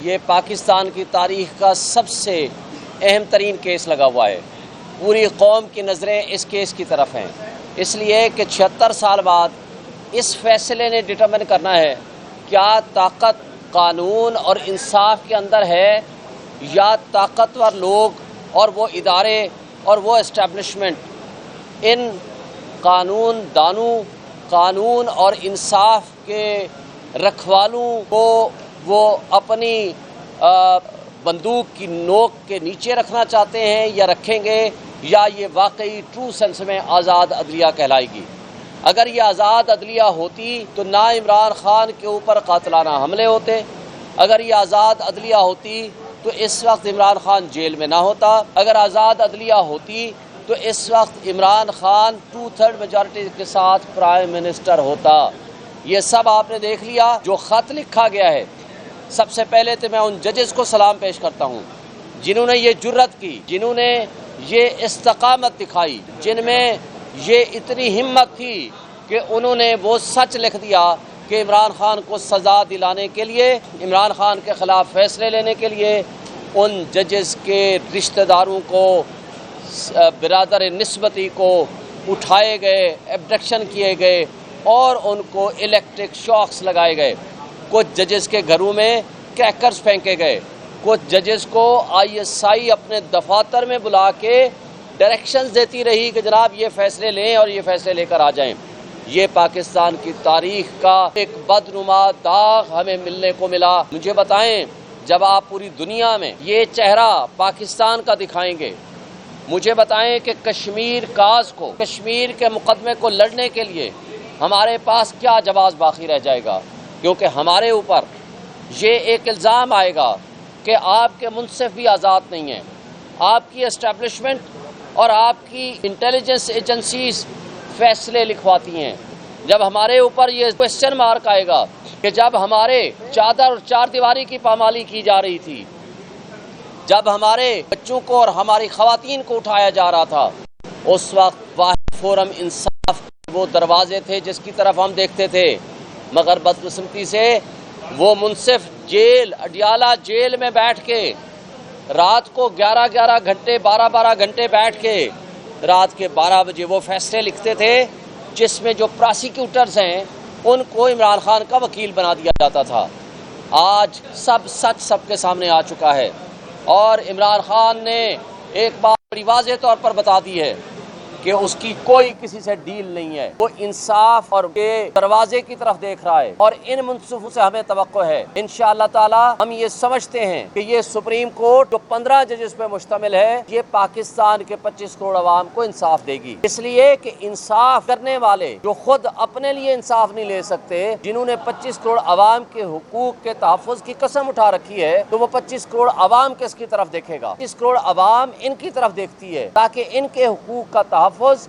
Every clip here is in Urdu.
یہ پاکستان کی تاریخ کا سب سے اہم ترین کیس لگا ہوا ہے۔ پوری قوم کی نظریں اس کیس کی طرف ہیں، اس لیے کہ 76 سال بعد اس فیصلے نے ڈٹرمن کرنا ہے کیا طاقت قانون اور انصاف کے اندر ہے یا طاقتور لوگ اور وہ ادارے اور وہ اسٹیبلشمنٹ ان قانون دانوں، قانون اور انصاف کے رکھوالوں کو وہ اپنی بندوق کی نوک کے نیچے رکھنا چاہتے ہیں یا رکھیں گے، یا یہ واقعی ٹرو سینس میں آزاد عدلیہ کہلائے گی۔ اگر یہ آزاد عدلیہ ہوتی تو نہ عمران خان کے اوپر قاتلانہ حملے ہوتے، اگر یہ آزاد عدلیہ ہوتی تو اس وقت عمران خان جیل میں نہ ہوتا، اگر آزاد عدلیہ ہوتی تو اس وقت عمران خان 2/3 میجارٹی کے ساتھ پرائم منسٹر ہوتا۔ یہ سب آپ نے دیکھ لیا جو خط لکھا گیا ہے۔ سب سے پہلے تو میں ان ججز کو سلام پیش کرتا ہوں جنہوں نے یہ جرت کی، جنہوں نے یہ استقامت دکھائی، جن میں یہ اتنی ہمت تھی کہ انہوں نے وہ سچ لکھ دیا کہ عمران خان کو سزا دلانے کے لیے، عمران خان کے خلاف فیصلے لینے کے لیے ان ججز کے رشتہ داروں کو، برادر نسبتی کو اٹھائے گئے، ایبڈکشن کیے گئے اور ان کو الیکٹرک شاکس لگائے گئے۔ کچھ ججز کے گھروں میں کریکرز پھینکے گئے، کچھ ججز کو ISI اپنے دفاتر میں بلا کے ڈائریکشنز دیتی رہی کہ جناب یہ فیصلے لیں اور یہ فیصلے لے کر آ جائیں۔ یہ پاکستان کی تاریخ کا ایک بدنما داغ ہمیں ملنے کو ملا۔ مجھے بتائیں، جب آپ پوری دنیا میں یہ چہرہ پاکستان کا دکھائیں گے، مجھے بتائیں کہ کشمیر کاز کو، کشمیر کے مقدمے کو لڑنے کے لیے ہمارے پاس کیا جواز باقی رہ جائے گا؟ کیونکہ ہمارے اوپر یہ ایک الزام آئے گا کہ آپ کے منصف بھی آزاد نہیں ہیں، آپ کی اسٹیبلشمنٹ اور آپ کی انٹیلیجنس ایجنسیز فیصلے لکھواتی ہیں۔ جب ہمارے اوپر یہ کوسچن مارک آئے گا کہ جب ہمارے چادر اور چار دیواری کی پامالی کی جا رہی تھی، جب ہمارے بچوں کو اور ہماری خواتین کو اٹھایا جا رہا تھا، اس وقت واحد فورم انصاف وہ دروازے تھے جس کی طرف ہم دیکھتے تھے، مگر بدقسمتی سے وہ منصف جیل، اڈیالہ جیل میں بیٹھ کے رات کو 11 گھنٹے، 12 گھنٹے بیٹھ کے رات کے 12 بجے وہ فیصلے لکھتے تھے جس میں جو پراسیکیوٹرز ہیں ان کو عمران خان کا وکیل بنا دیا جاتا تھا۔ آج سب سچ سب کے سامنے آ چکا ہے اور عمران خان نے ایک بات بڑی واضح طور پر بتا دی ہے کہ اس کی کوئی کسی سے ڈیل نہیں ہے۔ وہ انصاف اور کے دروازے کی طرف دیکھ رہا ہے اور ان منصفوں سے ہمیں توقع ہے۔ انشاءاللہ تعالی ہم یہ سمجھتے ہیں کہ یہ سپریم کورٹ جو 15 ججز پہ مشتمل ہے، یہ پاکستان کے 25 کروڑ عوام کو انصاف دے گی، اس لیے کہ انصاف کرنے والے جو خود اپنے لیے انصاف نہیں لے سکتے، جنہوں نے 25 کروڑ عوام کے حقوق کے تحفظ کی قسم اٹھا رکھی ہے، تو وہ 25 کروڑ عوام کس کی طرف دیکھے گا؟ 25 کروڑ عوام ان کی طرف دیکھتی ہے تاکہ ان کے حقوق کا تحفظ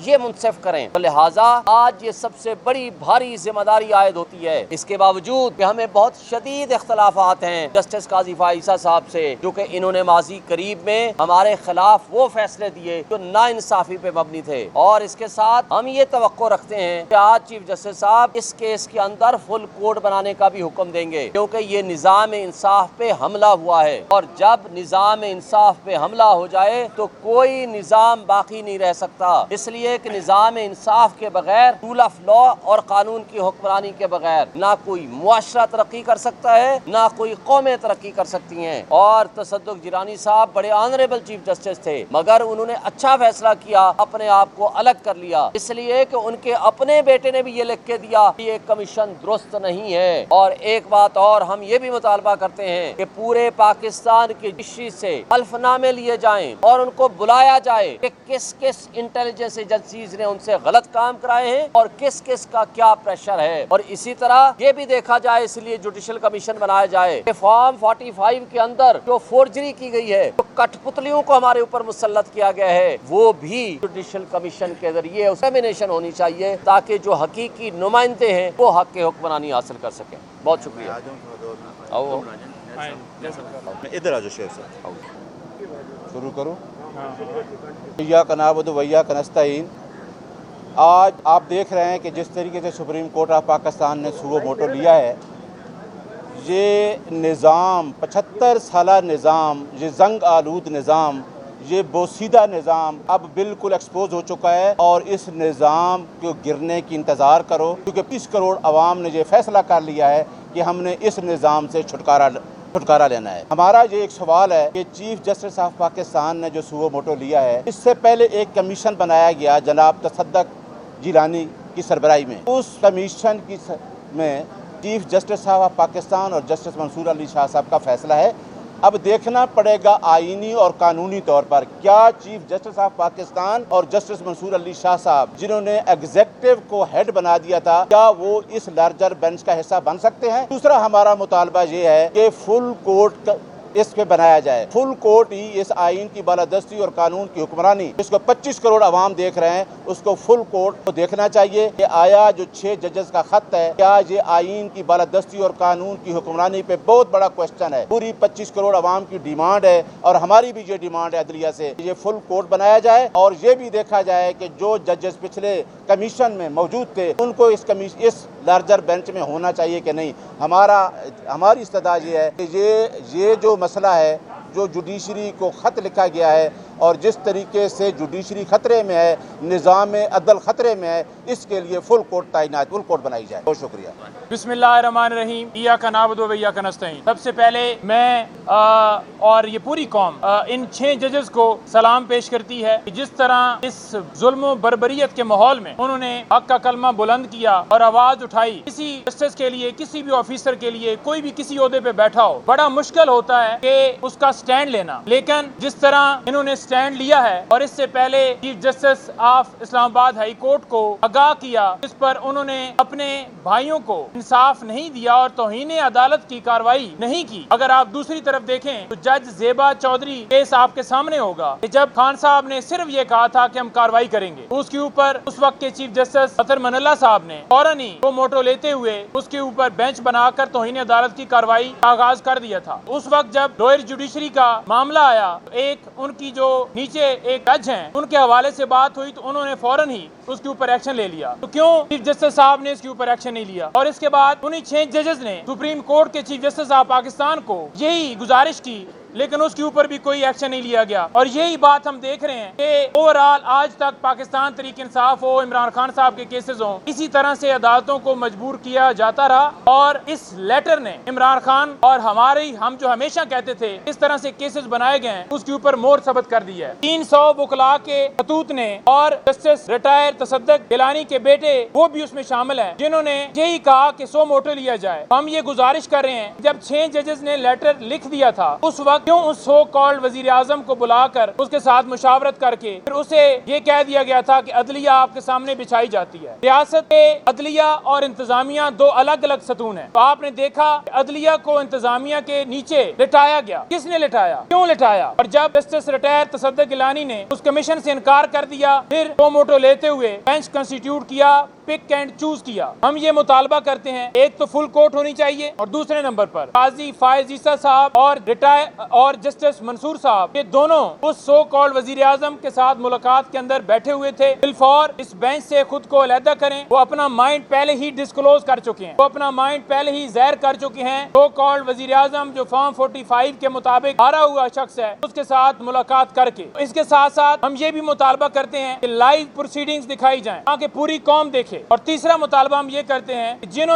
یہ منصف کریں۔ تو لہٰذا آج یہ سب سے بڑی بھاری ذمہ داری عائد ہوتی ہے، اس کے باوجود کہ ہمیں بہت شدید اختلافات ہیں جسٹس قاضی فائزہ صاحب سے، کیونکہ انہوں نے ماضی قریب میں ہمارے خلاف وہ فیصلے دیے جو نا انصافی پہ مبنی تھے، اور اس کے ساتھ ہم یہ توقع رکھتے ہیں کہ آج چیف جسٹس صاحب اس کیس کے اندر فل کوڈ بنانے کا بھی حکم دیں گے، کیونکہ یہ نظام انصاف پہ حملہ ہوا ہے، اور جب نظام انصاف پہ حملہ ہو جائے تو کوئی نظام باقی نہیں رہ سکتا۔ اس لیے کہ نظام انصاف کے بغیر، رول آف لا اور قانون کی حکمرانی کے بغیر نہ کوئی معاشرہ ترقی کر سکتا ہے، نہ کوئی قومیں ترقی کر سکتی ہیں۔ اور تصدق جیلانی صاحب بڑے آنریبل چیف جسٹس تھے، مگر انہوں نے اچھا فیصلہ کیا، اپنے آپ کو الگ کر لیا، اس لیے کہ ان کے اپنے بیٹے نے بھی یہ لکھ کے دیا کہ یہ کمیشن درست نہیں ہے۔ اور ایک بات اور ہم یہ بھی مطالبہ کرتے ہیں کہ پورے پاکستان کی جڈیشری سے حلف نامے لیے جائیں اور ان کو بلایا جائے کہ کس کس انٹیلیجنس ایجنسیز نے ان سے غلط کام کرائے ہیں اور کس کس کا کیا پریشر ہے، اور اسی طرح یہ بھی دیکھا جائے، اس لیے جوڈیشل کمیشن بنایا جائے کہ فارم 45 کے اندر جو فورجری کی گئی ہے، جو کٹ پتلیوں کو ہمارے اوپر مسلط کیا گیا ہے، وہ بھی جوڈیشل کمیشن کے ذریعے ایگزامینیشن ہونی چاہیے تاکہ جو حقیقی نمائندے ہیں وہ حق کے حکمرانی حاصل کر سکیں۔ بہت شکریہ۔ ادھر آ جاؤ شیخ صاحب، شروع کرو۔ ایاک نعبد و ایاک نستعین۔ آج آپ دیکھ رہے ہیں کہ جس طریقے سے سپریم کورٹ آف پاکستان نے سو موٹو لیا ہے، یہ نظام 75 سالہ نظام، یہ زنگ آلود نظام، یہ بوسیدہ نظام اب بالکل ایکسپوز ہو چکا ہے، اور اس نظام کو گرنے کی انتظار کرو، کیونکہ 20 کروڑ عوام نے یہ فیصلہ کر لیا ہے کہ ہم نے اس نظام سے چھٹکارا لینا ہے۔ ہمارا یہ ایک سوال ہے کہ چیف جسٹس آف پاکستان نے جو سو موٹو لیا ہے، اس سے پہلے ایک کمیشن بنایا گیا جناب تصدق جیلانی کی سربراہی میں، اس کمیشن میں چیف جسٹس آف پاکستان اور جسٹس منصور علی شاہ صاحب کا فیصلہ ہے۔ اب دیکھنا پڑے گا آئینی اور قانونی طور پر کیا چیف جسٹس آف پاکستان اور جسٹس منصور علی شاہ صاحب جنہوں نے ایگزیکٹو کو ہیڈ بنا دیا تھا، کیا وہ اس لارجر بینچ کا حصہ بن سکتے ہیں؟ دوسرا ہمارا مطالبہ یہ ہے کہ فل کورٹ اس پہ بنایا جائے، فل کورٹ ہی اس آئین کی بالادستی اور قانون کی حکمرانی جس کو 25 کروڑ عوام دیکھ رہے ہیں، اس کو فل کورٹ کو دیکھنا چاہیے کہ آیا جو 6 ججز کا خط ہے، کیا یہ آئین کی بالادستی اور قانون کی حکمرانی پہ بہت بڑا کوشچن ہے۔ پوری 25 کروڑ عوام کی ڈیمانڈ ہے، اور ہماری بھی یہ ڈیمانڈ ہے عدلیہ سے، یہ فل کورٹ بنایا جائے، اور یہ بھی دیکھا جائے کہ جو ججز پچھلے کمیشن میں موجود تھے ان کو اس لارجر بینچ میں ہونا چاہیے کہ نہیں۔ ہماری استدعا یہ ہے کہ یہ جو مسئلہ ہے، جو جوڈیشری کو خط لکھا گیا ہے اور جس طریقے سے جوڈیشری خطرے میں ہے، نظام عدل خطرے میں ہے، اس کے لیے فل کورٹ تعینات، فل کورٹ بنائی جائے۔ بہت شکریہ۔ بسم اللہ الرحمن الرحیم، ایاک نعبد و ایاک نستعین۔ سب سے پہلے میں اور یہ پوری قوم ان 6 ججز کو سلام پیش کرتی ہے کہ جس طرح اس ظلم و بربریت کے ماحول میں انہوں نے حق کا کلمہ بلند کیا اور آواز اٹھائی۔ کسی جسٹس کے لیے، کسی بھی آفیسر کے لیے، کوئی بھی کسی عہدے پہ بیٹھا ہو، بڑا مشکل ہوتا ہے کہ اس کا سٹینڈ لینا، لیکن جس طرح انہوں نے سٹینڈ لیا ہے اور اس سے پہلے چیف جسٹس آف اسلام آباد ہائی کورٹ کو آگاہ کیا، اس پر انہوں نے اپنے بھائیوں کو انصاف نہیں دیا اور توہین عدالت کی کارروائی نہیں کی۔ اگر آپ دوسری طرف دیکھیں تو جج زیبا چودھری کیس آپ کے سامنے ہوگا کہ جب خان صاحب نے صرف یہ کہا تھا کہ ہم کارروائی کریں گے، اس کے اوپر اس وقت کے چیف جسٹس اطہر من اللہ صاحب نے فوراً ہی وہ موٹو لیتے ہوئے اس کے اوپر بینچ بنا کر توہین عدالت کی کارروائی کا آغاز کر دیا تھا۔ اس وقت جب لوئر جوڈیشری کا معاملہ آیا، ایک ان کی جو نیچے ایک جج ہیں ان کے حوالے سے بات ہوئی تو انہوں نے فوراً ہی اس کے اوپر ایکشن لے لیا۔ تو کیوں چیف جسٹس صاحب نے اس کے اوپر ایکشن نہیں لیا؟ اور اس کے بعد انہی 6 ججز نے سپریم کورٹ کے چیف جسٹس آف پاکستان کو یہی گزارش کی، لیکن اس کے اوپر بھی کوئی ایکشن نہیں لیا گیا۔ اور یہی بات ہم دیکھ رہے ہیں کہ اوورآل آج تک پاکستان تحریک انصاف ہو، عمران خان صاحب کے کیسز ہوں، اسی طرح سے عدالتوں کو مجبور کیا جاتا رہا، اور اس لیٹر نے عمران خان اور ہم جو ہمیشہ کہتے تھے اس طرح سے کیسز بنائے گئے ہیں اس کے اوپر مہر ثبت کر دی ہے۔ 300 وکلاء کے خطوط نے اور جسٹس ریٹائر تصدق گیلانی کے بیٹے وہ بھی اس میں شامل ہیں جنہوں نے یہی کہا کہ سو موٹو لیا جائے۔ ہم یہ گزارش کر رہے ہیں، جب 6 ججز نے لیٹر لکھ دیا تھا اس وقت کیوں اس سو کالڈ وزیر اعظم کو بلا کر اس کے ساتھ مشاورت کر کے پھر اسے یہ کہہ دیا گیا تھا کہ عدلیہ آپ کے سامنے بچھائی جاتی ہے؟ ریاست کے عدلیہ اور انتظامیہ دو الگ الگ ستون ہیں۔ تو آپ نے دیکھا کہ عدلیہ کو انتظامیہ کے نیچے لٹایا گیا۔ کس نے لٹایا؟ کیوں لٹایا؟ اور جب جسٹس ریٹائر تصدق گیلانی نے اس کمیشن سے انکار کر دیا، پھر سو موٹو لیتے ہوئے بینچ کنسٹیٹیوٹ کیا، پک اینڈ چوز کیا۔ ہم یہ مطالبہ کرتے ہیں، ایک تو فل کورٹ ہونی چاہیے، اور دوسرے نمبر پر قاضی فائز عیسیٰ صاحب اور جسٹس منصور صاحب، یہ دونوں اس سو کالڈ وزیر اعظم کے ساتھ ملاقات کے اندر بیٹھے ہوئے تھے، بالفور اس بینچ سے خود کو علیحدہ کریں۔ وہ اپنا مائنڈ پہلے ہی ڈسکلوز کر چکے ہیں، وہ اپنا مائنڈ پہلے ہی ظاہر کر چکے ہیں۔ سو کالڈ وزیر اعظم جو فارم 45 کے مطابق ہارا ہوا شخص ہے، اس کے ساتھ ملاقات کر کے اس کے ساتھ ساتھ ہم یہ بھی مطالبہ کرتے ہیں کہ لائیو پروسیڈنگز دکھائی جائیں تاکہ پوری قوم دیکھے۔ اور تیسرا مطالبہ ہم یہ کرتے ہیں کہ جن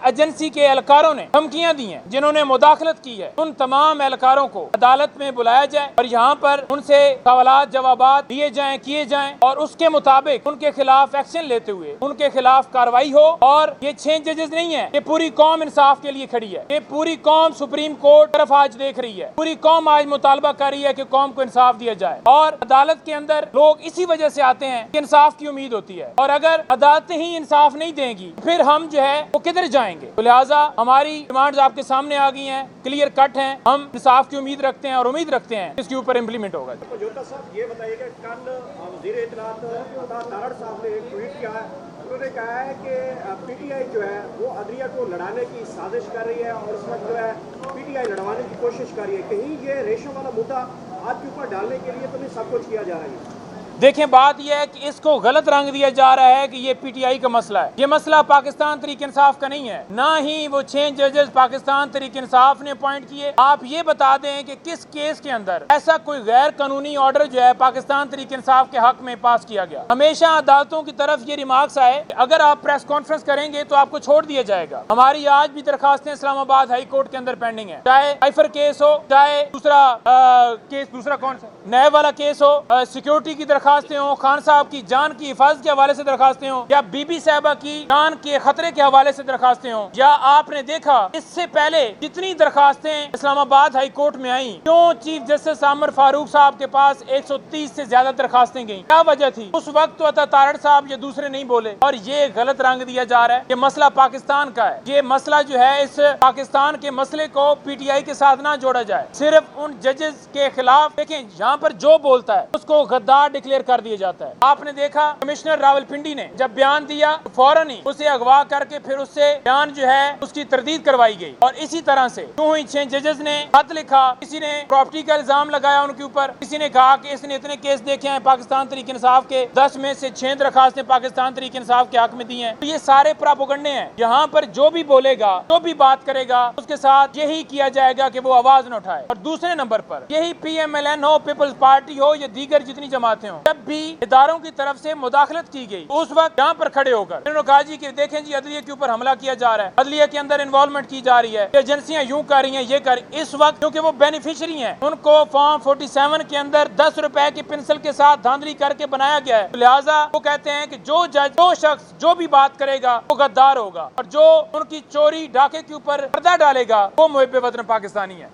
ایجنسی کے اہلکاروں نے دھمکیاں دی ہیں، جنہوں نے مداخلت کی ہے، ان تمام اہلکاروں کو عدالت میں بلایا جائے اور یہاں پر ان سے سوالات جوابات دیے جائیں، کیے جائیں، اور اس کے مطابق ان کے خلاف ایکشن لیتے ہوئے ان کے خلاف کارروائی ہو۔ اور یہ 6 ججز نہیں ہیں، یہ پوری قوم انصاف کے لیے کھڑی ہے، یہ پوری قوم سپریم کورٹ طرف آج دیکھ رہی ہے، پوری قوم آج مطالبہ کر رہی ہے کہ قوم کو انصاف دیا جائے۔ اور عدالت کے اندر لوگ اسی وجہ سے آتے ہیں کہ انصاف کی امید ہوتی ہے، اور اگر عدالتیں ہی انصاف نہیں دیں گی پھر ہم جو ہے وہ کدھر جائیں گے؟ تو لہٰذا ہماری ڈیمانڈز آپ کے سامنے آ گئی ہیں، کلیئر کٹ ہیں، ہم انصاف کی امید رکھتے ہیں اور امید رکھتے ہیں اس کے اوپر امپلیمنٹ ہوگا۔ جوتا صاحب یہ بتائیے کہ کل وزیر اطلاعات عطا تارڑ صاحب نے ایک ٹویٹ کیا ہے، انہوں نے کہا ہے کہ پی ٹی آئی جو ہے وہ عدلیہ کو لڑانے کی سازش کر رہی ہے اور اس وقت جو ہے پی ٹی آئی لڑوانے کی کوشش کر رہی ہے، کہیں یہ ریشم والا مدعا آپ کے اوپر ڈالنے کے لیے تو نہیں سب کچھ کیا جا رہا ہے؟ دیکھیں بات یہ ہے کہ اس کو غلط رنگ دیا جا رہا ہے کہ یہ پی ٹی آئی کا مسئلہ ہے. یہ مسئلہ پاکستان تحریک انصاف کا نہیں ہے, نہ ہی وہ 6 ججز پاکستان تحریک انصاف نے اپوائنٹ کیے. آپ یہ بتا دیں کہ کس کیس کے اندر ایسا کوئی غیر قانونی آرڈر جو ہے پاکستان تحریک انصاف کے حق میں پاس کیا گیا. ہمیشہ عدالتوں کی طرف یہ ریمارکس آئے کہ اگر آپ پریس کانفرنس کریں گے تو آپ کو چھوڑ دیا جائے گا. ہماری آج بھی درخواستیں اسلام آباد ہائی کورٹ کے اندر پینڈنگ ہیں, چاہے سائفر کیس ہو, چاہے دوسرا کون سا نیب والا کیس ہو, سیکیورٹی کی درخواستیں ہوں, خان صاحب کی جان کی حفاظت کے حوالے سے درخواستیں ہوں, یا بی بی صاحبہ کی جان کے خطرے کے حوالے سے درخواستیں ہوں, یا آپ نے دیکھا اس سے پہلے جتنی درخواستیں اسلام آباد ہائی کورٹ میں آئیں, کیوں چیف جسٹس عامر فاروق صاحب کے پاس 130 سے زیادہ درخواستیں گئیں؟ کیا وجہ تھی؟ اس وقت تو تارڑ صاحب یا دوسرے نہیں بولے, اور یہ غلط رنگ دیا جا رہا ہے. یہ مسئلہ پاکستان کا ہے. یہ مسئلہ جو ہے اس پاکستان کے مسئلے کو پی ٹی آئی کے ساتھ نہ جوڑا جائے. صرف ان ججز کے خلاف دیکھیں یہاں پر جو بولتا ہے اس کو غدار ڈکلیئر کر دیا جاتا ہے. آپ نے دیکھا کمشنر راولپنڈی نے جب بیان دیا فوراً ہی اسے اغوا کر کے پھر اس سے بیان جو ہے اس کی تردید کروائی گئی. اور اسی طرح سے کیوں ہی 6 ججز نے خط لکھا, کسی نے پراپرٹی کا الزام لگایا ان کے اوپر, کسی نے کہا کہ اس نے اتنے کیس دیکھے ہیں پاکستان تحریک انصاف کے, 10 میں سے 6 درخواستیں پاکستان تحریک انصاف کے حق میں دی ہیں. تو یہ سارے پراپوگنڈے ہیں. یہاں پر جو بھی بولے گا, جو بھی بات کرے گا, اس کے ساتھ یہی کیا جائے گا کہ وہ آواز نہ اٹھائے. اور دوسرے نمبر پر یہی پی ایم ایل این ہو, پیپلز پارٹی ہو, یا دیگر جتنی جماعتیں ہوں, جب بھی اداروں کی طرف سے مداخلت کی گئی اس وقت یہاں پر کھڑے ہو کر انہوں نے کہا جی کہ دیکھیں جی عدلیہ کے اوپر حملہ کیا جا رہا ہے, عدلیہ کے اندر انوالومنٹ کی جا رہی ہے, ایجنسیاں یوں کر رہی ہیں, یہ کر. اس وقت کیونکہ وہ بینیفیشری ہیں, ان کو فارم 47 کے اندر 10 روپے کی پنسل کے ساتھ دھاندلی کر کے بنایا گیا ہے. لہٰذا وہ کہتے ہیں کہ جو جج, جو شخص جو بھی بات کرے گا وہ غدار ہوگا, اور جو ان کی چوری ڈاکے کے اوپر پردہ ڈالے گا وہ محب وطن پاکستانی ہے.